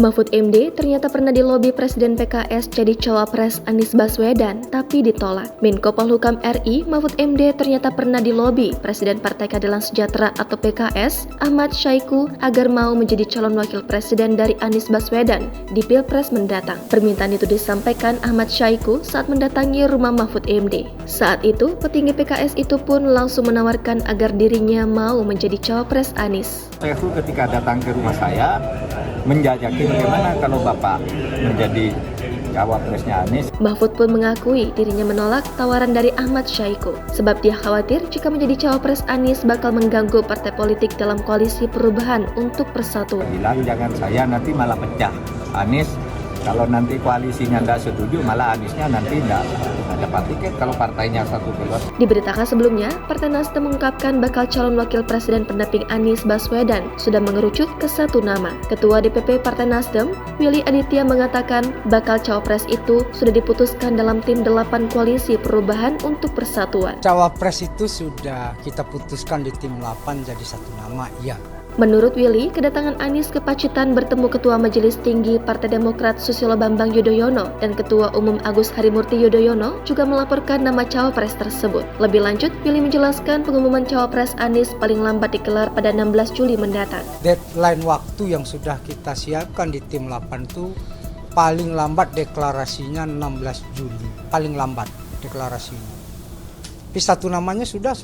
Mahfud MD ternyata pernah dilobi Presiden PKS jadi cawapres Anies Baswedan, tapi ditolak. Menko Polhukam RI, Mahfud MD ternyata pernah dilobi Presiden Partai Keadilan Sejahtera atau PKS, Ahmad Syaiqo, agar mau menjadi calon wakil presiden dari Anies Baswedan di Pilpres mendatang. Permintaan itu disampaikan Ahmad Syaiqo saat mendatangi rumah Mahfud MD. Saat itu, petinggi PKS itu pun langsung menawarkan agar dirinya mau menjadi cawapres Anies. Syaiqo ketika datang ke rumah saya menjajaki bagaimana kalau Bapak menjadi cawapresnya Anies. Mahfud pun mengakui dirinya menolak tawaran dari Ahmad Syaiqo sebab dia khawatir jika menjadi cawapres Anies bakal mengganggu partai politik dalam koalisi perubahan untuk persatuan. Bilang jangan saya nanti malah pecah. Anies kalau nanti koalisinya nggak setuju malah Aniesnya nanti nggak dapat tiket kalau partainya satu keluar. Diberitakan sebelumnya, Partai Nasdem mengungkapkan bakal calon wakil presiden pendamping Anies Baswedan sudah mengerucut ke satu nama. Ketua DPP Partai Nasdem, Willy Aditya mengatakan bakal cawapres itu sudah diputuskan dalam tim 8 koalisi perubahan untuk persatuan. Cawapres itu sudah kita putuskan di tim 8 jadi satu nama, iya. Menurut Willy, kedatangan Anies ke Pacitan bertemu Ketua Majelis Tinggi Partai Demokrat Susilo Bambang Yudhoyono dan Ketua Umum Agus Harimurti Yudhoyono juga melaporkan nama cawapres tersebut. Lebih lanjut, Willy menjelaskan pengumuman cawapres Anies paling lambat digelar pada 16 Juli mendatang. Deadline waktu yang sudah kita siapkan di tim 8 itu paling lambat deklarasinya 16 Juli. Paling lambat deklarasinya. Tapi satu namanya sudah.